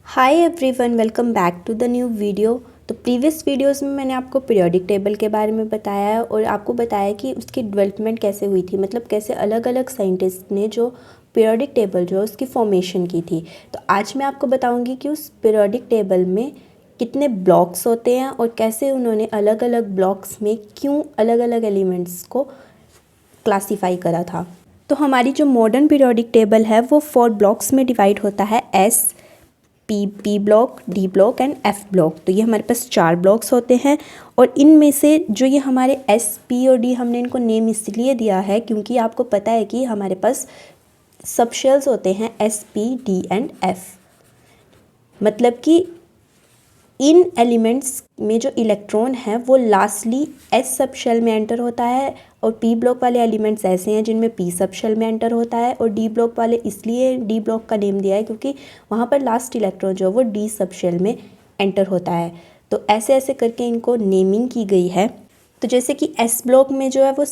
Hi everyone, welcome back to the new video. तो previous videos में मैंने आपको पीरियोडिक टेबल के बारे में बताया है और आपको बताया कि उसकी डेवलपमेंट कैसे हुई थी, मतलब कैसे अलग अलग साइंटिस्ट ने जो पीरियोडिक टेबल जो है उसकी फॉर्मेशन की थी। तो आज मैं आपको बताऊंगी कि उस पीरियोडिक टेबल में कितने ब्लॉक्स होते हैं और कैसे उन्होंने अलग अलग ब्लॉक्स में क्यों अलग अलग एलिमेंट्स को क्लासीफाई करा था। तो हमारी जो मॉडर्न पीरियोडिक टेबल है वो 4 ब्लॉक्स में डिवाइड होता है, S P block, D block and F block. तो ये हमारे पास 4 ब्लॉक्स होते हैं और इनमें से जो ये हमारे एस पी और डी, हमने इनको नेम इसलिए दिया है क्योंकि आपको पता है कि हमारे पास सब शेल्स होते हैं S P D and F. मतलब कि इन एलिमेंट्स में जो इलेक्ट्रॉन है वो लास्टली एस सब शेल में एंटर होता है और पी ब्लॉक वाले एलिमेंट्स ऐसे हैं जिनमें पी सब शेल में एंटर होता है, और डी ब्लॉक वाले इसलिए डी ब्लॉक का नेम दिया है क्योंकि वहाँ पर लास्ट इलेक्ट्रॉन जो है वो डी सब शेल में एंटर होता है। तो ऐसे ऐसे करके इनको नेमिंग की गई है। तो जैसे कि एस ब्लॉक में जो है वो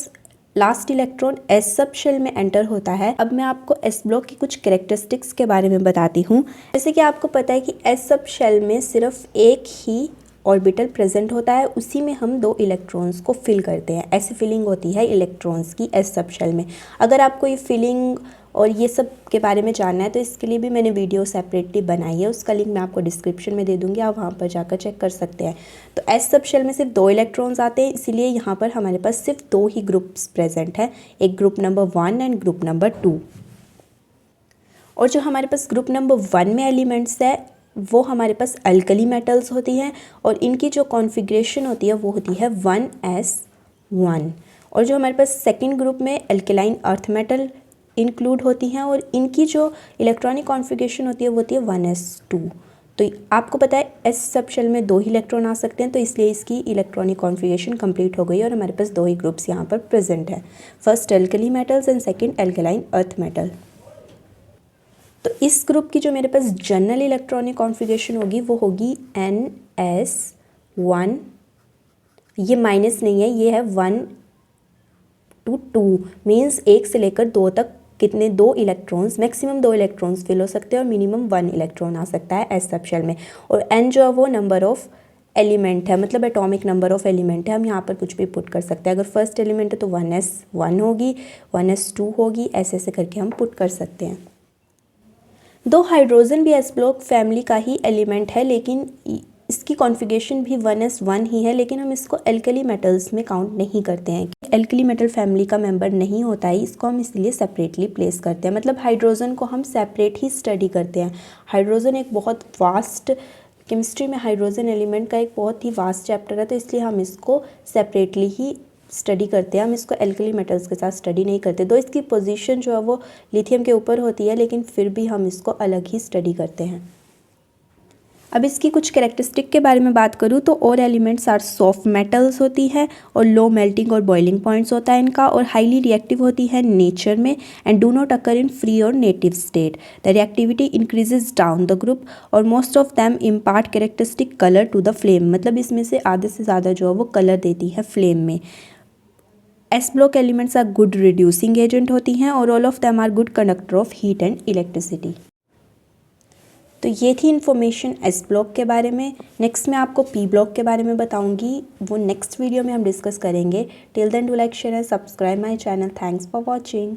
last electron S sub shell में एंटर होता है। अब मैं आपको एस ब्लॉक की कुछ कैरेक्टरिस्टिक्स के बारे में बताती हूँ। जैसे कि आपको पता है कि एस सब शेल में सिर्फ एक ही ऑर्बिटल प्रेजेंट होता है, उसी में हम 2 इलेक्ट्रॉन्स को फिल करते हैं। ऐसी फिलिंग होती है इलेक्ट्रॉन्स की एस सब शेल में। अगर आपको ये फिलिंग और ये सब के बारे में जानना है तो इसके लिए भी मैंने वीडियो सेपरेटली बनाई है, उसका लिंक मैं आपको डिस्क्रिप्शन में दे दूँगी, आप वहाँ पर जाकर चेक कर सकते हैं। तो एस सब शेल में सिर्फ 2 इलेक्ट्रॉन्स आते हैं, इसीलिए यहाँ पर हमारे पास सिर्फ 2 ही ग्रुप्स प्रेजेंट हैं, एक group number 1 and group number 2। और जो हमारे पास ग्रुप नंबर 1 में एलिमेंट्स है वो हमारे पास अल्कली मेटल्स होती हैं और इनकी जो कॉन्फ़िगरेशन होती है वो होती है 1s1। और जो हमारे पास सेकंड ग्रुप में अल्कलाइन अर्थ मेटल इंक्लूड होती हैं और इनकी जो इलेक्ट्रॉनिक कॉन्फ़िगरेशन होती है वो होती है 1s2। तो आपको पता है एस सब शेल में 2 ही इलेक्ट्रॉन आ सकते हैं, तो इसलिए इसकी इलेक्ट्रॉनिक कॉन्फ़िगरेशन कंप्लीट हो गई और हमारे पास 2 ही ग्रुप्स यहाँ पर प्रेजेंट है, first alkali metals and second alkaline earth metal. तो इस ग्रुप की जो मेरे पास जनरल इलेक्ट्रॉनिक कॉन्फ़िगरेशन होगी वो होगी NS1। ये माइनस नहीं है, ये है 1 to 2, मीन्स 1 से लेकर 2 तक कितने 2 इलेक्ट्रॉन्स, मैक्सिमम 2 इलेक्ट्रॉन्स फिल हो सकते हैं और मिनिमम 1 इलेक्ट्रॉन आ सकता है एस सब शेल में। और N जो है वो नंबर ऑफ एलिमेंट है, मतलब एटॉमिक नंबर ऑफ एलिमेंट है, हम यहाँ पर कुछ भी पुट कर सकते हैं। अगर फर्स्ट एलिमेंट है तो 1s1 होगी, 1s2 होगी, ऐसे ऐसे करके हम पुट कर सकते हैं। दो हाइड्रोजन भी एस ब्लॉक फैमिली का ही एलिमेंट है, लेकिन इसकी कॉन्फ़िगरेशन भी 1s1 ही है, लेकिन हम इसको एल्कली मेटल्स में काउंट नहीं करते हैं। एल्कली मेटल फैमिली का मेंबर नहीं होता है, इसको हम इसलिए सेपरेटली प्लेस करते हैं। मतलब हाइड्रोजन को हम सेपरेट ही स्टडी करते हैं। हाइड्रोजन एक बहुत वास्ट, केमिस्ट्री में हाइड्रोजन एलिमेंट का एक बहुत ही वास्ट चैप्टर है, तो इसलिए हम इसको सेपरेटली ही स्टडी करते हैं। हम इसको एल्कली मेटल्स के साथ स्टडी नहीं करते। दो इसकी पोजीशन जो है वो लिथियम के ऊपर होती है, लेकिन फिर भी हम इसको अलग ही स्टडी करते हैं। अब इसकी कुछ कैरेक्टरिस्टिक के बारे में बात करूँ तो और एलिमेंट्स आर सॉफ्ट मेटल्स होती है और लो मेल्टिंग और बॉइलिंग पॉइंट्स होता है इनका, और हाईली रिएक्टिव होती है नेचर में and do not occur in free और native state. The reactivity increases down the group और most of them impart characteristic colour to the flame. मतलब इसमें से आधे से ज़्यादा जो है वो कलर देती है फ्लेम में। S block elements are good reducing agent होती हैं और all of them are good conductor of heat and electricity. तो ये थी इन्फॉर्मेशन एस ब्लॉक के बारे में। नेक्स्ट मैं आपको पी ब्लॉक के बारे में बताऊंगी, वो नेक्स्ट वीडियो में हम डिस्कस करेंगे। Till then do like share and subscribe my channel. Thanks for watching.